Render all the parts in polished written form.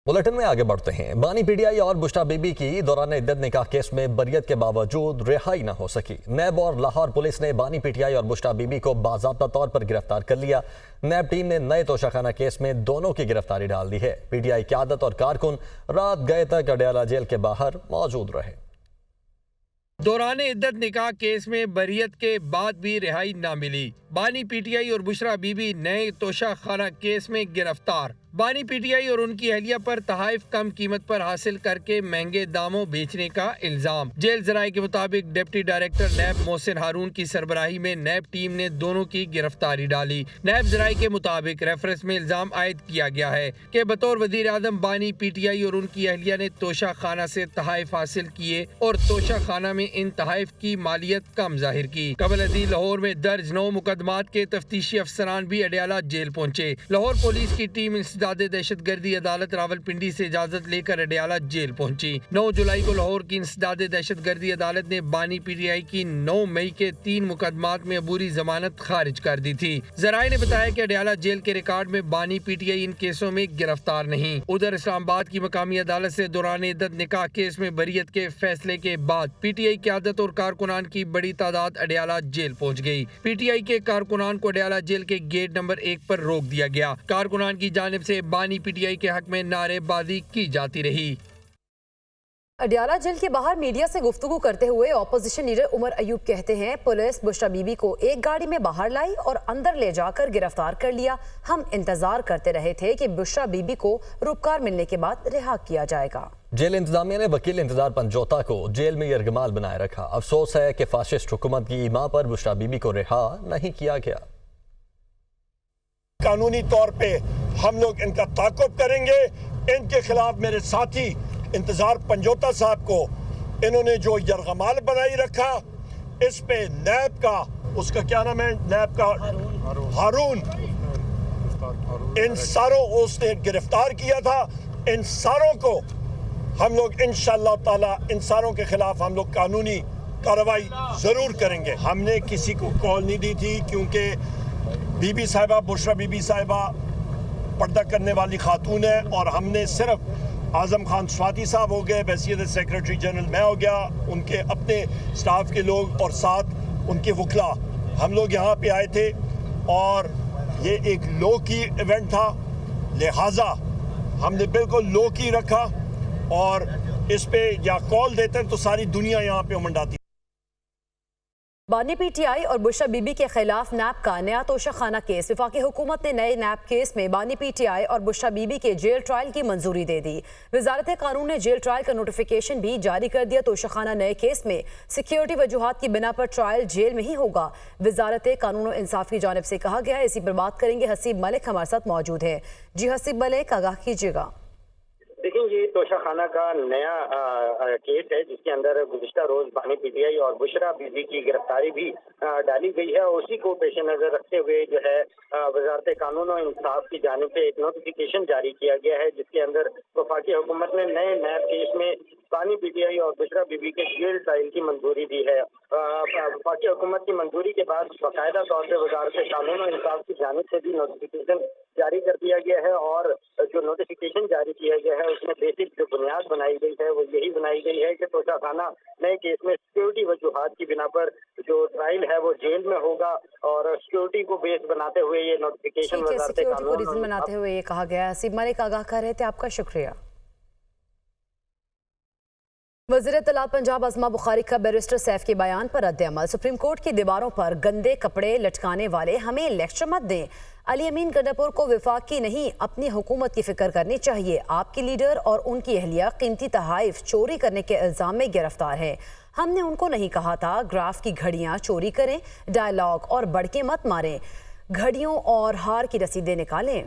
Bulletin میں آگے بڑھتے ہیں۔ بانی پی ٹی آئی اور بشرا بی بی کی دوران عدت نکاح کیس میں بریت کے باوجود رہائی نہ ہو سکی۔ نیب اور لاہور پولیس نے بانی پی ٹی آئی اور بشرا بی بی کو باضابطہ طور پر گرفتار کر لیا۔ نیب ٹیم نے نئے توشہ خانہ کیس میں دونوں کی گرفتاری ڈال دی ہے۔ پی ٹی آئی قیادت اور کارکن رات گئے تک اڈیالہ جیل کے باہر موجود رہے۔ دوران عدت نکاح کیس میں بریت کے بعد بھی رہائی نہ ملی۔ بانی پی ٹی آئی اور بشرا بی بی نئے توشہ خانہ کیس میں گرفتار۔ بانی پی ٹی آئی اور ان کی اہلیہ پر تحائف کم قیمت پر حاصل کر کے مہنگے داموں بیچنے کا الزام۔ جیل ذرائع کے مطابق ڈپٹی ڈائریکٹر نیب محسن ہارون کی سربراہی میں نیب ٹیم نے دونوں کی گرفتاری ڈالی۔ نیب ذرائع کے مطابق ریفرنس میں الزام عائد کیا گیا ہے کہ بطور وزیر اعظم بانی پی ٹی آئی اور ان کی اہلیہ نے توشہ خانہ سے تحائف حاصل کیے اور توشہ خانہ میں ان تحائف کی مالیت کم ظاہر کی۔ قبل ازیں لاہور میں درج 9 مقدمات کے تفتیشی افسران بھی اڈیالہ جیل پہنچے۔ لاہور پولیس کی ٹیم انسداد دہشت گردی عدالت راولپنڈی سے اجازت لے کر اڈیالہ جیل پہنچی۔ 9 جولائی کو لاہور کی انسداد دہشت گردی عدالت نے بانی پی ٹی آئی کی 9 مئی کے 3 مقدمات میں عبوری ضمانت خارج کر دی تھی۔ ذرائع نے بتایا کہ اڈیالہ جیل کے ریکارڈ میں بانی پی ٹی آئی ان کیسوں میں گرفتار نہیں۔ ادھر اسلام آباد کی مقامی عدالت سے دوران عدت نکاح کیس میں بریت کے فیصلے کے بعد پی ٹی آئی قیادت اور کارکنان کی بڑی تعداد اڈیالہ جیل پہنچ گئی۔ پی ٹی آئی کے کارکنان کو اڈیالہ جیل کے گیٹ نمبر 1 پر روک دیا گیا۔ کارکنان کی جانب سے بانی پی ٹی آئی کے حق میں نعرے بازی کی جاتی رہی۔ اڈیالہ جیل کے باہر میڈیا سے گفتگو کرتے ہوئے اپوزیشن لیڈر عمر ایوب کہتے ہیں پولیس بشرا بی بی کو ایک گاڑی میں باہر لائی اور اندر لے جا کر گرفتار کر لیا۔ ہم انتظار کرتے رہے تھے کہ بشرا بی بی کو روپکار ملنے کے بعد رہا کیا جائے گا۔ جیل انتظامیہ نے وکیل انتظار پنجوتا کو جیل میں یرغمال بنائے رکھا۔ افسوس ہے کہ فاشسٹ حکومت کی ایما پر بشرا بی بی کو رہا نہیں کیا گیا۔ قانونی طور پہ ہم لوگ ان کا تعاقب کریں گے۔ ان کے خلاف میرے ساتھی انتظار پنجوتا صاحب کو انہوں نے جو یرغمال بنائی رکھا، اس پہ نیب کا، اس کا کیا نام ہے، نیب کا ہارون، ان ساروں اس نے گرفتار کیا تھا۔ ان ساروں کو ہم لوگ انشاءاللہ تعالی ان ساروں کے خلاف ہم لوگ قانونی کارروائی ضرور کریں گے۔ ہم نے کسی کو کال نہیں دی تھی کیونکہ بی بی صاحبہ، بشرا بی بی صاحبہ پردہ کرنے والی خاتون ہے، اور ہم نے صرف اعظم خان سواتی صاحب ہو گئے، بحیثیت سیکرٹری جنرل میں ہو گیا، ان کے اپنے سٹاف کے لوگ اور ساتھ ان کے وکلا، ہم لوگ یہاں پہ آئے تھے اور یہ ایک لو کی ایونٹ تھا، لہٰذا ہم نے بالکل لو کی رکھا، اور اس پہ یا کال دیتے ہیں تو ساری دنیا یہاں پہ امنڈاتی۔ بانی پی ٹی آئی اور بشرا بی بی کے خلاف نیب کا نیا توشہ خانہ کیس۔ وفاقی حکومت نے نئے نیب کیس میں بانی پی ٹی آئی اور بشرا بی بی کے جیل ٹرائل کی منظوری دے دی۔ وزارت قانون نے جیل ٹرائل کا نوٹیفیکیشن بھی جاری کر دیا۔ توشہ خانہ نئے کیس میں سیکیورٹی وجوہات کی بنا پر ٹرائل جیل میں ہی ہوگا۔ وزارت قانون و انصاف کی جانب سے کہا گیا ہے۔ اسی پر بات کریں گے، حسیب ملک ہمارے ساتھ موجود ہے۔ جی حسیب ملک، آگاہ کیجیے گا۔ دیکھیں، یہ توشہ خانہ کا نیا کیس ہے جس کے اندر گزشتہ روز بانی پی ٹی آئی اور بشرا بی بی کی گرفتاری بھی ڈالی گئی ہے، اور اسی کو پیش نظر رکھتے ہوئے جو ہے وزارت قانون و انصاف کی جانب سے ایک نوٹیفیکیشن جاری کیا گیا ہے، جس کے اندر وفاقی حکومت نے نئے نیب کیس میں بانی پی ٹی آئی اور بشرا بی بی کے جیل ٹرائل کی منظوری دی ہے۔ وفاقی حکومت کی منظوری کے بعد باقاعدہ طور پہ وزارت قانون و انصاف کی جانب سے بھی نوٹیفیکیشن جاری کر دیا گیا ہے، اور جو نوٹیفیکیشن جاری کیا گیا ہے اس میں بیسک جو بنیاد بنائی گئی ہے وہ یہی بنائی گئی ہے کہ توشہ خانہ نئے کیس میں سیکیورٹی وجوہات کی بنا پر جو ٹرائل ہے وہ جیل میں ہوگا، اور سیکیورٹی کو بیس بناتے ہوئے یہ نوٹیفیکیشن وزارت قانون کو ریزن بناتے ہوئے یہ کہا گیا ہے۔ حسیب ملک آگاہ کر رہے تھے، آپ کا شکریہ۔ وزیر اطلاعات پنجاب عظمہ بخاری کا بیرسٹر سیف کے بیان پر رد عمل۔ سپریم کورٹ کی دیواروں پر گندے کپڑے لٹکانے والے ہمیں لیکچر مت دیں۔ علی امین گنڈاپور کو وفاق کی نہیں اپنی حکومت کی فکر کرنی چاہیے۔ آپ کے لیڈر اور ان کی اہلیہ قیمتی تحائف چوری کرنے کے الزام میں گرفتار ہے۔ ہم نے ان کو نہیں کہا تھا گراف کی گھڑیاں چوری کریں، ڈائلاگ اور بڑکے مت ماریں، گھڑیوں اور ہار کی رسیدیں نکالیں۔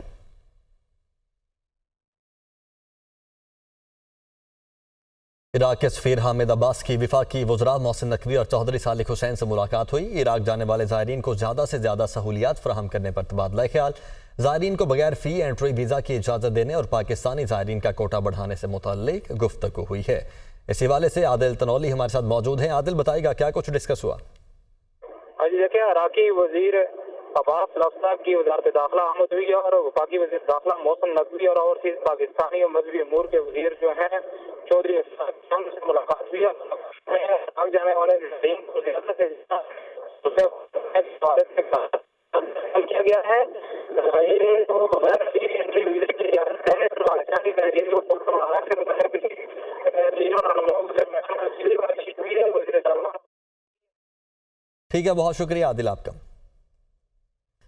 عراق کے سفیر حامد عباس کی وفاقی وزراء محسن نقوی اور چودھری صالح حسین سے ملاقات ہوئی۔ عراق جانے والے زائرین کو زیادہ سے زیادہ سہولیات فراہم کرنے پر تبادلہ خیال، زائرین کو بغیر فی انٹری ویزا کی اجازت دینے اور پاکستانی زائرین کا کوٹا بڑھانے سے متعلق گفتگو ہوئی ہے۔ اس حوالے سے عادل تنولی ہمارے ساتھ موجود ہیں۔ عادل، بتائے گا کیا کچھ ڈسکس ہوا؟ جی دیکھیں، عراقی وزیر عباس لفظ صاحب کی وزارت داخلہ آمد ہوئی ہے اور وفاقی وزیر داخلہ موسم نقوی اور اوورسیز پاکستانی اور مذہبی امور کے وزیر جو ہیں چودھری اسحاق سے ملاقات ہوئی ہے. جانے والے کو کیا گیا ہے ٹھیک ہے، بہت شکریہ عادل آپ کا.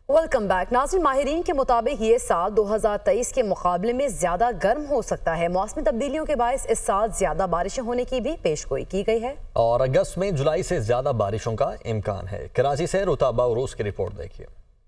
Welcome back. ناظرین، ماہرین کے مطابق یہ سال 2023 کے مقابلے میں زیادہ گرم ہو سکتا ہے. موسمی تبدیلیوں کے باعث اس سال زیادہ بارشیں ہونے کی بھی پیشگوئی کی گئی ہے اور اگست میں جولائی سے زیادہ بارشوں کا امکان ہے. کراچی سے رتابہ عروس کی رپورٹ دیکھیے.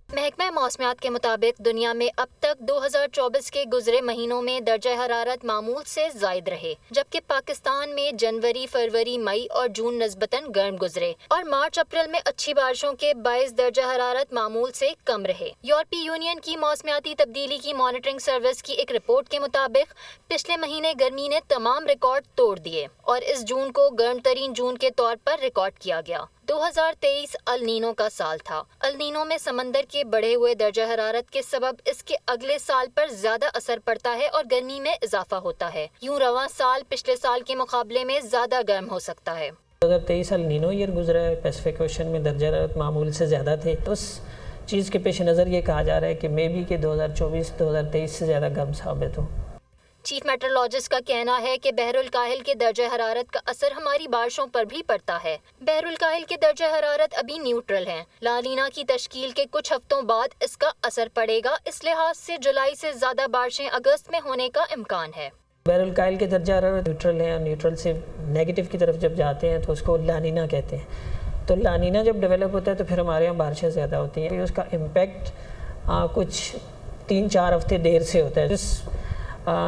محکمہ موسمیات کے مطابق دنیا میں اب تک 2024 کے گزرے مہینوں میں درجہ حرارت معمول سے زائد رہے، جبکہ پاکستان میں جنوری، فروری، مئی اور جون نسبتاً گرم گزرے اور مارچ اپریل میں اچھی بارشوں کے باعث درجہ حرارت معمول سے کم رہے. یورپی یونین کی موسمیاتی تبدیلی کی مانیٹرنگ سروس کی ایک رپورٹ کے مطابق پچھلے مہینے گرمی نے تمام ریکارڈ توڑ دیے اور اس جون کو گرم ترین جون کے طور پر ریکارڈ کیا گیا. 2023 النینو کا سال تھا. النینو میں سمندر کے بڑھے ہوئے درجہ حرارت کے سبب اس کے اگلے سال پر زیادہ اثر پڑتا ہے اور گرمی میں اضافہ ہوتا ہے. یوں رواں سال پچھلے سال کے مقابلے میں زیادہ گرم ہو سکتا ہے. 2023 النینو ایئر گزرا ہے. پیسفک اوشن میں درجہ حرارت معمول سے زیادہ تھے. اس چیز کے پیش نظر یہ کہا جا رہا ہے کہ مے بی کہ 2024-2023 سے زیادہ گرم ثابت ہو. چیف میٹرولوجسٹ کا کہنا ہے کہ بحر الکاہل کے درجہ حرارت کا اثر ہماری بارشوں پر بھی پڑتا ہے. بحر الکاہل کے درجہ حرارت ابھی نیوٹرل ہیں. لالینا کی تشکیل کے کچھ ہفتوں بعد اس کا اثر پڑے گا. اس لحاظ سے جولائی سے زیادہ بارشیں اگست میں ہونے کا امکان ہے. بحر الکاہل کے درجہ حرارت نیوٹرل ہیں اور نیوٹرل سے نیگیٹو کی طرف جب جاتے ہیں تو اس کو لانینا کہتے ہیں. تو لانینا جب ڈیولپ ہوتا ہے تو پھر ہمارے یہاں بارشیں زیادہ ہوتی ہیں. اس کا امپیکٹ کچھ 3-4 ہفتے دیر سے ہوتا ہے. اس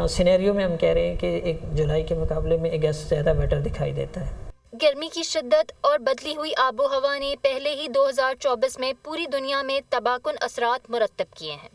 سینیریو میں ہم کہہ رہے ہیں کہ ایک جولائی کے مقابلے میں اگست زیادہ بیٹر دکھائی دیتا ہے. گرمی کی شدت اور بدلی ہوئی آب و ہوا نے پہلے ہی 2024 میں پوری دنیا میں تباہ کن اثرات مرتب کیے ہیں.